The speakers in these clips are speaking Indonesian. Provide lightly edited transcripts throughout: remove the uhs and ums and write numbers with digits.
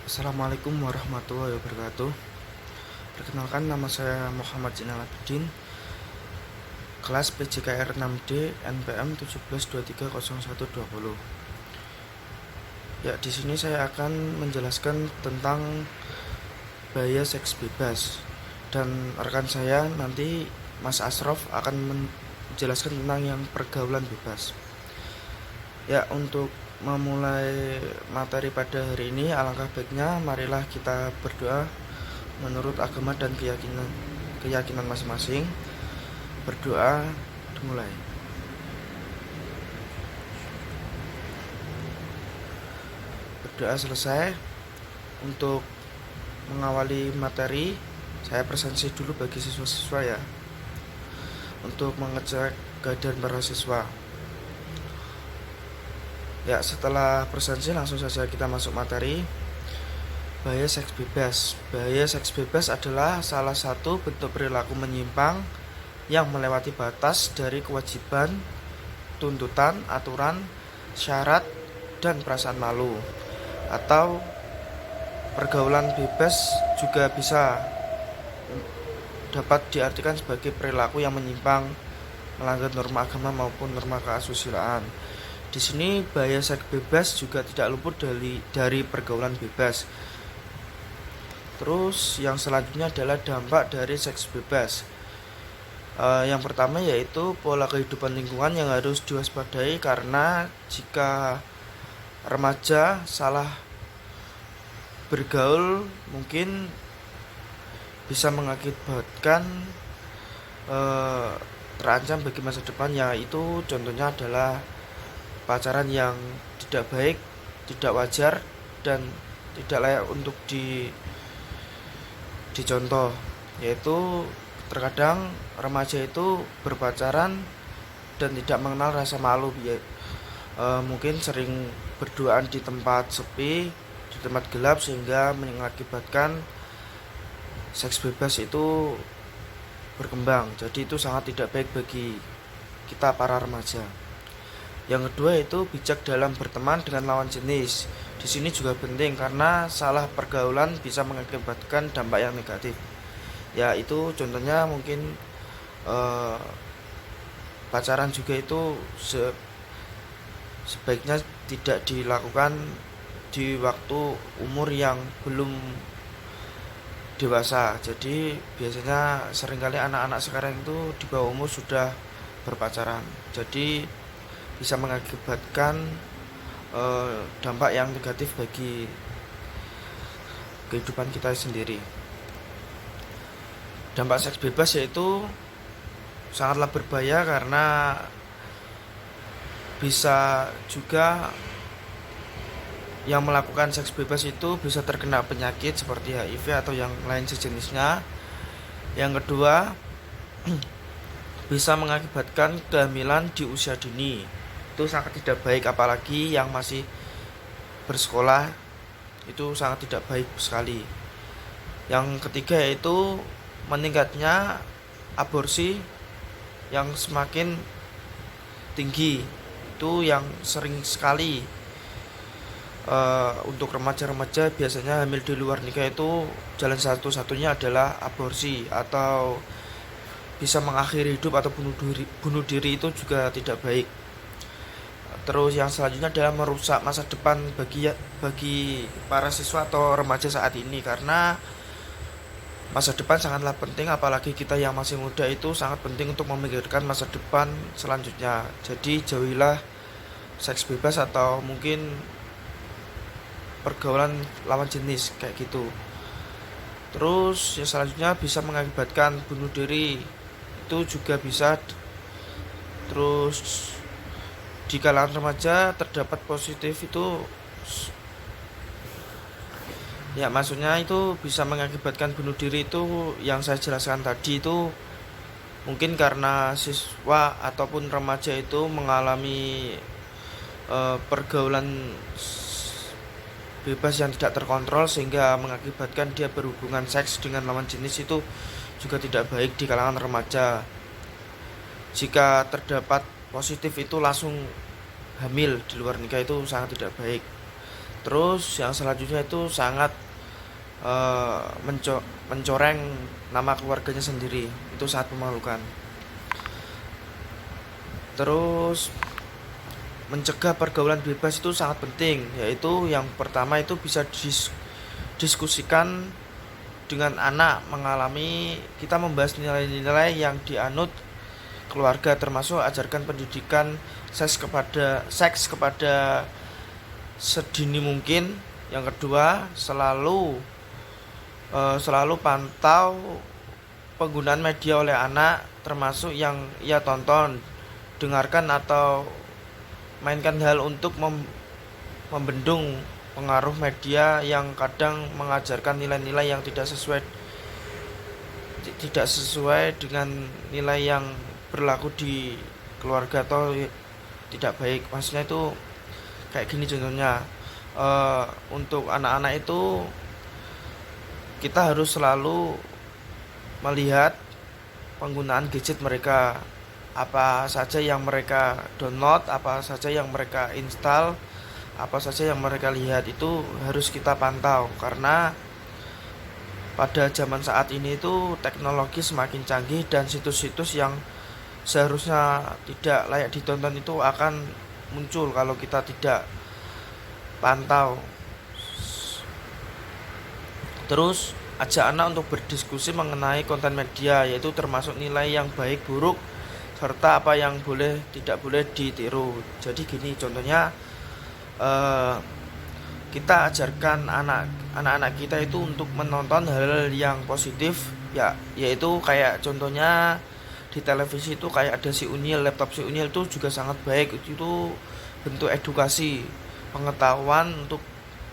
Assalamualaikum warahmatullahi wabarakatuh. Perkenalkan, nama saya Muhammad Zainal Abidin, kelas PJKR 6D NPM 17230120. Ya, di sini saya akan menjelaskan tentang bahaya seks bebas, dan rekan saya nanti Mas Asrof akan menjelaskan tentang yang pergaulan bebas. Ya, untuk memulai materi pada hari ini, alangkah baiknya marilah kita berdoa menurut agama dan keyakinan masing-masing. Berdoa dimulai. Berdoa selesai. Untuk mengawali materi, saya presentasi dulu bagi siswa-siswa ya, untuk mengecek keadaan para siswa. Ya, setelah presentasi langsung saja kita masuk materi. Bahaya seks bebas. Bahaya seks bebas adalah salah satu bentuk perilaku menyimpang yang melewati batas dari kewajiban, tuntutan, aturan, syarat, dan perasaan malu. Atau pergaulan bebas juga bisa dapat diartikan sebagai perilaku yang menyimpang, melanggar norma agama maupun norma keasusilaan. Di sini bahaya seks bebas juga tidak luput dari pergaulan bebas. Terus yang selanjutnya adalah dampak dari seks bebas. Yang pertama yaitu pola kehidupan lingkungan yang harus diwaspadai, karena jika remaja salah bergaul mungkin bisa mengakibatkan terancam bagi masa depan, yaitu contohnya adalah pacaran yang tidak baik, tidak wajar, dan tidak layak untuk dicontoh. Yaitu terkadang remaja itu berpacaran dan tidak mengenal rasa malu, mungkin sering berduaan di tempat sepi, di tempat gelap, sehingga mengakibatkan seks bebas itu berkembang. Jadi itu sangat tidak baik bagi kita para remaja. Yang kedua itu bijak dalam berteman dengan lawan jenis. Di sini juga penting karena salah pergaulan bisa mengakibatkan dampak yang negatif. Ya, itu contohnya mungkin pacaran juga itu sebaiknya tidak dilakukan di waktu umur yang belum dewasa. Jadi biasanya seringkali anak-anak sekarang itu di bawah umur sudah berpacaran. Jadi bisa mengakibatkan dampak yang negatif bagi kehidupan kita sendiri. Dampak seks bebas yaitu sangatlah berbahaya karena bisa juga yang melakukan seks bebas itu bisa terkena penyakit seperti HIV atau yang lain sejenisnya. Yang kedua, bisa mengakibatkan kehamilan di usia dini. Itu sangat tidak baik, apalagi yang masih bersekolah, itu sangat tidak baik sekali. Yang ketiga yaitu meningkatnya aborsi yang semakin tinggi. Itu yang sering sekali untuk remaja-remaja biasanya hamil di luar nikah, itu jalan satu-satunya adalah aborsi atau bisa mengakhiri hidup atau bunuh diri. Itu juga tidak baik. Terus yang selanjutnya adalah merusak masa depan bagi para siswa atau remaja saat ini, karena masa depan sangatlah penting, apalagi kita yang masih muda itu sangat penting untuk memikirkan masa depan selanjutnya. Jadi jauhilah seks bebas atau mungkin pergaulan lawan jenis kayak gitu. Terus yang selanjutnya bisa mengakibatkan bunuh diri, itu juga bisa. Terus di kalangan remaja terdapat positif itu, ya maksudnya itu bisa mengakibatkan bunuh diri. Itu yang saya jelaskan tadi itu mungkin karena siswa ataupun remaja itu mengalami pergaulan bebas yang tidak terkontrol, sehingga mengakibatkan dia berhubungan seks dengan lawan jenis. Itu juga tidak baik di kalangan remaja. Jika terdapat positif itu langsung hamil di luar nikah, itu sangat tidak baik. Terus yang selanjutnya itu sangat mencoreng nama keluarganya sendiri, itu sangat memalukan. Terus mencegah pergaulan bebas itu sangat penting, yaitu yang pertama itu bisa diskusikan dengan anak, kita membahas nilai-nilai yang dianut keluarga, termasuk ajarkan pendidikan seks kepada sedini mungkin. Yang kedua, selalu pantau penggunaan media oleh anak, termasuk yang ia tonton, dengarkan atau mainkan hal untuk membendung pengaruh media yang kadang mengajarkan nilai-nilai yang tidak sesuai dengan nilai yang berlaku di keluarga atau tidak baik. Maksudnya itu kayak gini contohnya, untuk anak-anak itu kita harus selalu melihat penggunaan gadget mereka, apa saja yang mereka download, apa saja yang mereka install, apa saja yang mereka lihat, itu harus kita pantau. Karena pada zaman saat ini itu teknologi semakin canggih dan situs-situs yang seharusnya tidak layak ditonton itu akan muncul kalau kita tidak pantau. Terus ajak anak untuk berdiskusi mengenai konten media, yaitu termasuk nilai yang baik buruk serta apa yang tidak boleh ditiru. Jadi gini contohnya, kita ajarkan anak-anak kita itu untuk menonton hal-hal yang positif, yaitu kayak contohnya di televisi itu kayak ada si Unyil, laptop si Unyil itu juga sangat baik. Itu bentuk edukasi, pengetahuan untuk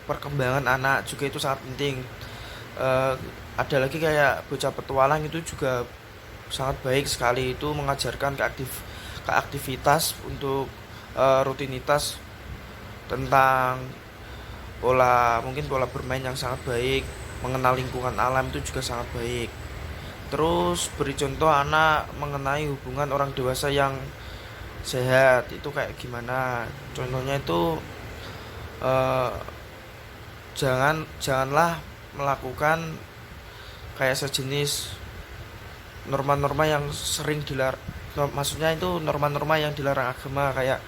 perkembangan anak juga, itu sangat penting. Ada lagi kayak bocah petualang, itu juga sangat baik sekali, itu mengajarkan keaktivitas untuk rutinitas tentang mungkin pola bermain yang sangat baik, mengenal lingkungan alam itu juga sangat baik. Terus beri contoh anak mengenai hubungan orang dewasa yang sehat, itu kayak gimana. Contohnya itu, eh, janganlah melakukan kayak sejenis norma-norma yang sering dilarang. Maksudnya itu norma-norma yang dilarang agama, kayak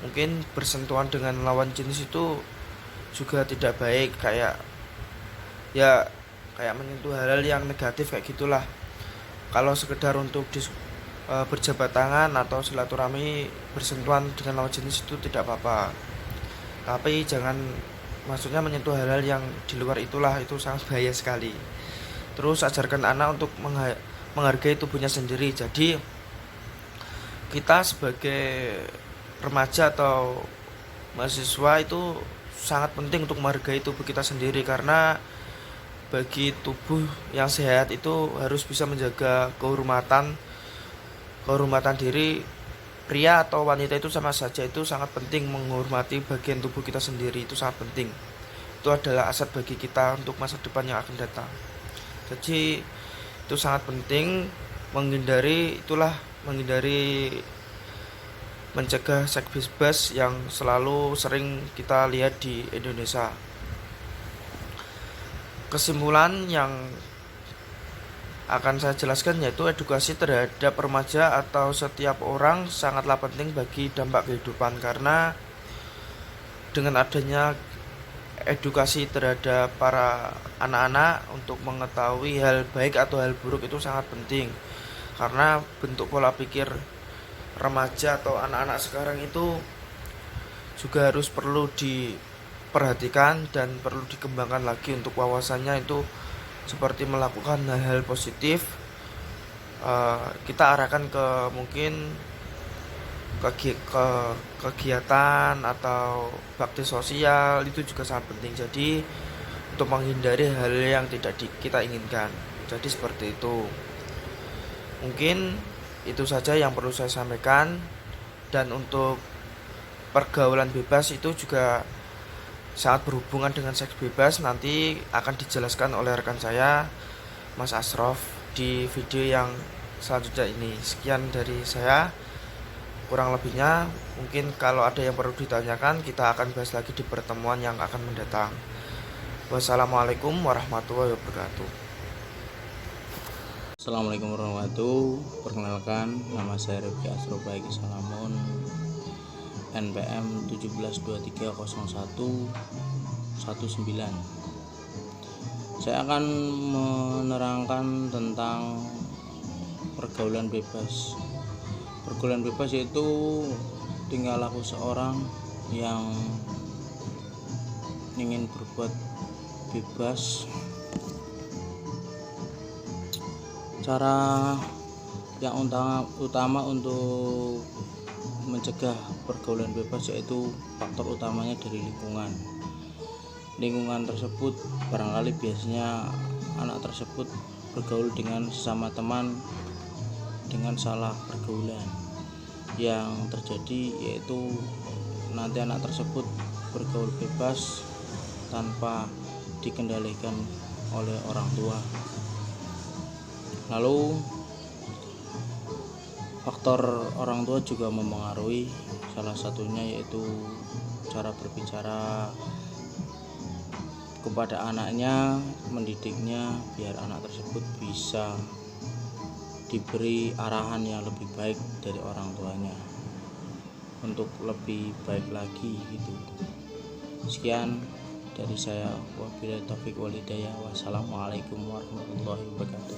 mungkin bersentuhan dengan lawan jenis itu juga tidak baik, kayak menyentuh hal-hal yang negatif kayak gitulah. Kalau sekedar untuk berjabat tangan atau silaturahmi bersentuhan dengan lawan jenis itu tidak apa-apa, tapi jangan maksudnya menyentuh hal-hal yang di luar itulah, itu sangat bahaya sekali. Terus ajarkan anak untuk menghargai tubuhnya sendiri. Jadi kita sebagai remaja atau mahasiswa itu sangat penting untuk menghargai tubuh kita sendiri, karena bagi tubuh yang sehat itu harus bisa menjaga kehormatan diri. Pria atau wanita itu sama saja, itu sangat penting menghormati bagian tubuh kita sendiri, itu sangat penting. Itu adalah aset bagi kita untuk masa depan yang akan datang. Jadi itu sangat penting, menghindari mencegah seks bebas yang selalu sering kita lihat di Indonesia. Kesimpulan yang akan saya jelaskan yaitu edukasi terhadap remaja atau setiap orang sangatlah penting bagi dampak kehidupan, karena dengan adanya edukasi terhadap para anak-anak untuk mengetahui hal baik atau hal buruk itu sangat penting. Karena bentuk pola pikir remaja atau anak-anak sekarang itu juga harus perlu diperhatikan dan perlu dikembangkan lagi untuk wawasannya, itu seperti melakukan hal-hal positif. Kita arahkan ke mungkin ke kegiatan atau bakti sosial, itu juga sangat penting. Jadi untuk menghindari hal yang tidak kita inginkan. Jadi seperti itu. Mungkin itu saja yang perlu saya sampaikan. Dan untuk pergaulan bebas itu juga sangat berhubungan dengan seks bebas, nanti akan dijelaskan oleh rekan saya Mas Asrof di video yang selanjutnya ini. Sekian dari saya. Kurang lebihnya mungkin kalau ada yang perlu ditanyakan kita akan bahas lagi di pertemuan yang akan mendatang. Wassalamualaikum warahmatullahi wabarakatuh. Assalamualaikum warahmatullahi wabarakatuh. Perkenalkan, nama saya Rifki Asrobaiki Salamun, NPM 17230119. Saya akan menerangkan tentang pergaulan bebas. Pergaulan bebas yaitu tingkah laku seorang yang ingin berbuat bebas. Cara yang utama untuk mencegah pergaulan bebas yaitu faktor utamanya dari lingkungan tersebut. Barangkali biasanya anak tersebut bergaul dengan sesama teman dengan salah pergaulan. Yang terjadi yaitu nanti anak tersebut bergaul bebas tanpa dikendalikan oleh orang tua. Lalu faktor orang tua juga mempengaruhi, salah satunya yaitu cara berbicara kepada anaknya, mendidiknya biar anak tersebut bisa diberi arahan yang lebih baik dari orang tuanya untuk lebih baik lagi gitu. Sekian dari saya, wabillahi taufik wal hidayah. Wassalamualaikum warahmatullahi wabarakatuh.